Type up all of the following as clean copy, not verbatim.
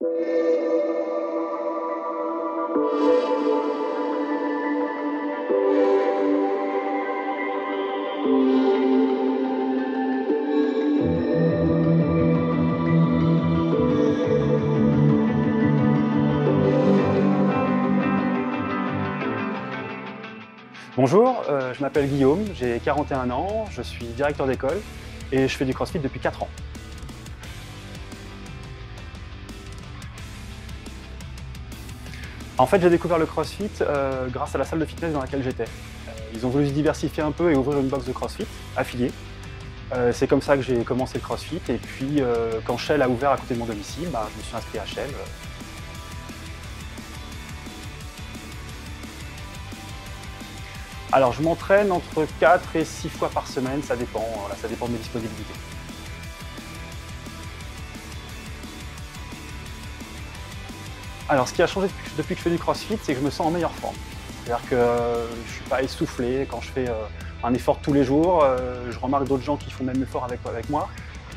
Bonjour, je m'appelle Guillaume, j'ai 41 ans, je suis directeur d'école et je fais du CrossFit depuis 4 ans. En fait, j'ai découvert le CrossFit grâce à la salle de fitness dans laquelle j'étais. Ils ont voulu se diversifier un peu et ouvrir une box de CrossFit affiliée. C'est comme ça que j'ai commencé le CrossFit et puis quand Shell a ouvert à côté de mon domicile, je me suis inscrit à Shell. Alors je m'entraîne entre 4 et 6 fois par semaine, ça dépend, voilà, ça dépend de mes disponibilités. Alors ce qui a changé depuis que je fais du CrossFit, c'est que je me sens en meilleure forme. C'est-à-dire que je ne suis pas essoufflé quand je fais un effort tous les jours. Je remarque d'autres gens qui font le même effort avec moi.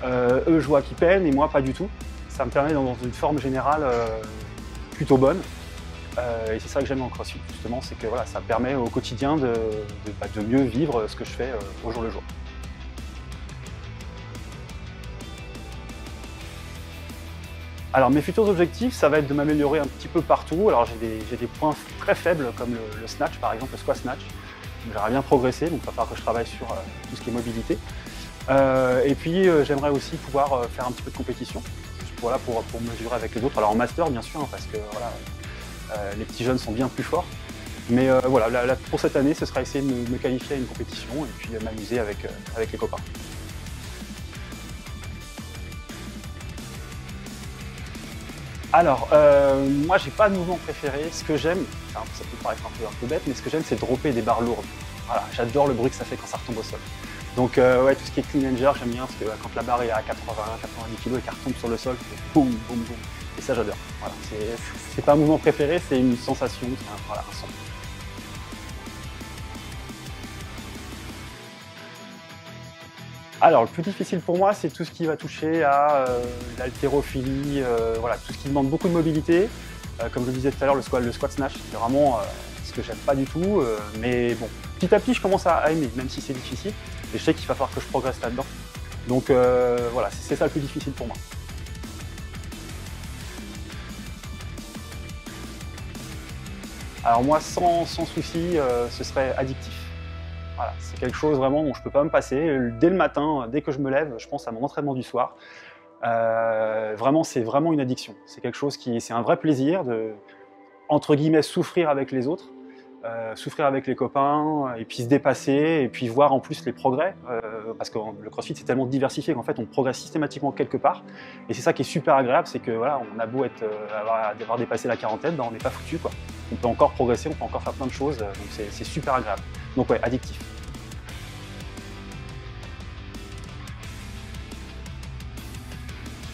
Eux, je vois qu'ils peinent et moi, pas du tout. Ça me permet dans une forme générale plutôt bonne. Et c'est ça que j'aime dans le CrossFit, justement, c'est que voilà, ça me permet au quotidien de mieux vivre ce que je fais au jour le jour. Alors mes futurs objectifs, ça va être de m'améliorer un petit peu partout. Alors j'ai des points très faibles comme le snatch par exemple, le squat snatch. J'aimerais bien progresser, donc il va falloir que je travaille sur tout ce qui est mobilité. Et puis j'aimerais aussi pouvoir faire un petit peu de compétition, voilà, pour mesurer avec les autres. Alors en master bien sûr, hein, parce que voilà, les petits jeunes sont bien plus forts. Mais voilà, pour cette année, ce sera essayer de me qualifier à une compétition et puis m'amuser avec les copains. Alors, moi, j'ai pas de mouvement préféré. Ce que j'aime, ça peut paraître un peu bête, mais ce que j'aime, c'est dropper des barres lourdes. Voilà, j'adore le bruit que ça fait quand ça retombe au sol. Donc, ouais, tout ce qui est clean and jerk, j'aime bien parce que quand la barre est à 80-90 kg et qu'elle retombe sur le sol, c'est boum, boum, boum. Et ça, j'adore. Voilà, c'est pas un mouvement préféré, c'est une sensation, voilà, un son. Alors, le plus difficile pour moi, c'est tout ce qui va toucher à l'haltérophilie, voilà, tout ce qui demande beaucoup de mobilité. Comme je le disais tout à l'heure, le squat snatch, c'est vraiment ce que j'aime pas du tout. Mais bon, petit à petit, je commence à aimer, même si c'est difficile. Et je sais qu'il va falloir que je progresse là-dedans. Donc voilà, c'est ça le plus difficile pour moi. Alors moi, sans souci, ce serait addictif. Voilà, c'est quelque chose vraiment dont je ne peux pas me passer. Dès le matin, dès que je me lève, je pense à mon entraînement du soir. Vraiment, c'est vraiment une addiction. C'est quelque chose c'est un vrai plaisir de, entre guillemets, souffrir avec les autres, souffrir avec les copains, et puis se dépasser, et puis voir en plus les progrès. Parce que le CrossFit, c'est tellement diversifié qu'en fait, on progresse systématiquement quelque part. Et c'est ça qui est super agréable, c'est que voilà, on a beau avoir dépassé la quarantaine, on n'est pas foutu, quoi. On peut encore progresser, on peut encore faire plein de choses, donc c'est super agréable. Donc ouais, addictif.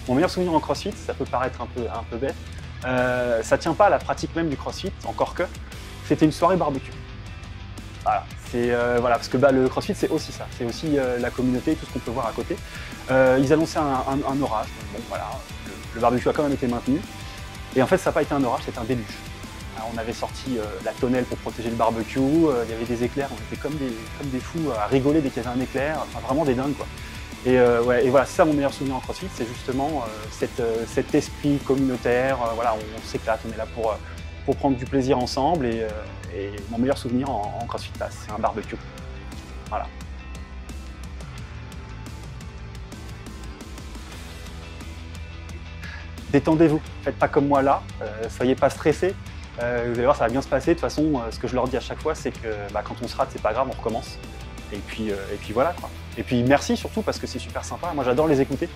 Mon meilleur souvenir en CrossFit, ça peut paraître un peu bête, ça tient pas à la pratique même du CrossFit, encore que c'était une soirée barbecue. Voilà, voilà, parce que le CrossFit c'est aussi ça, c'est aussi la communauté, tout ce qu'on peut voir à côté. Ils annonçaient un orage, bon voilà, le barbecue a quand même été maintenu, et en fait ça n'a pas été un orage, c'était un déluge. Alors, on avait sorti la tonnelle pour protéger le barbecue, il y avait des éclairs, on était comme des fous à rigoler dès qu'il y avait un éclair, enfin vraiment des dingues quoi. Et voilà, c'est ça mon meilleur souvenir en CrossFit, c'est justement cet esprit communautaire, voilà, on s'éclate, on est là pour prendre du plaisir ensemble et mon meilleur souvenir en CrossFit, c'est un barbecue. Voilà. Détendez-vous, faites pas comme moi là, soyez pas stressés. Vous allez voir, ça va bien se passer. De toute façon, ce que je leur dis à chaque fois, c'est que quand on se rate, c'est pas grave, on recommence. Et puis voilà quoi. Et puis merci surtout parce que c'est super sympa. Moi, j'adore les écouter.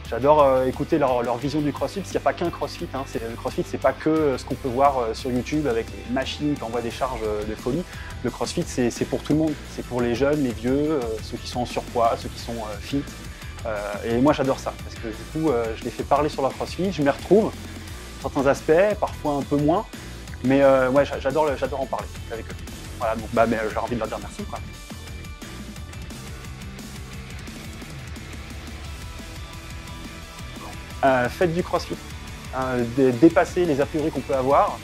J'adore écouter leur vision du CrossFit. Il n'y a pas qu'un CrossFit. Hein. Le CrossFit, c'est pas que ce qu'on peut voir sur YouTube avec les machines qui envoient des charges de folie. Le CrossFit, c'est pour tout le monde. C'est pour les jeunes, les vieux, ceux qui sont en surpoids, ceux qui sont fit. Et moi, j'adore ça parce que du coup, je les fais parler sur leur CrossFit. Je m'y retrouve, certains aspects, parfois un peu moins. Mais ouais, j'adore en parler avec eux. Voilà, donc j'ai envie de leur dire merci, quoi. Faites du CrossFit. hein, dépasser les a priori qu'on peut avoir.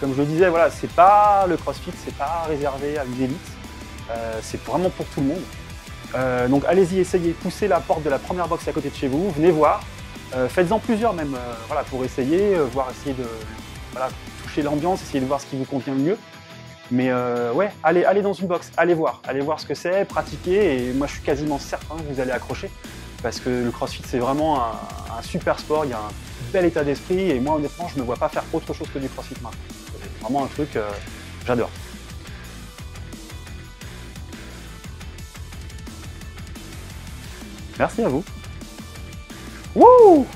Comme je le disais, voilà, c'est pas le CrossFit, c'est pas réservé à une élite, c'est vraiment pour tout le monde. Donc allez-y, essayez, poussez la porte de la première box à côté de chez vous, venez voir, faites-en plusieurs même, voilà, pour essayer, essayer de voilà, toucher l'ambiance, essayer de voir ce qui vous convient le mieux. Mais ouais, allez dans une box, allez voir ce que c'est, pratiquez, et moi je suis quasiment certain que vous allez accrocher, parce que le CrossFit c'est vraiment un super sport, il y a un bel état d'esprit, et moi honnêtement je ne me vois pas faire autre chose que du CrossFit maintenant. C'est vraiment un truc, j'adore. Merci à vous. Wouh!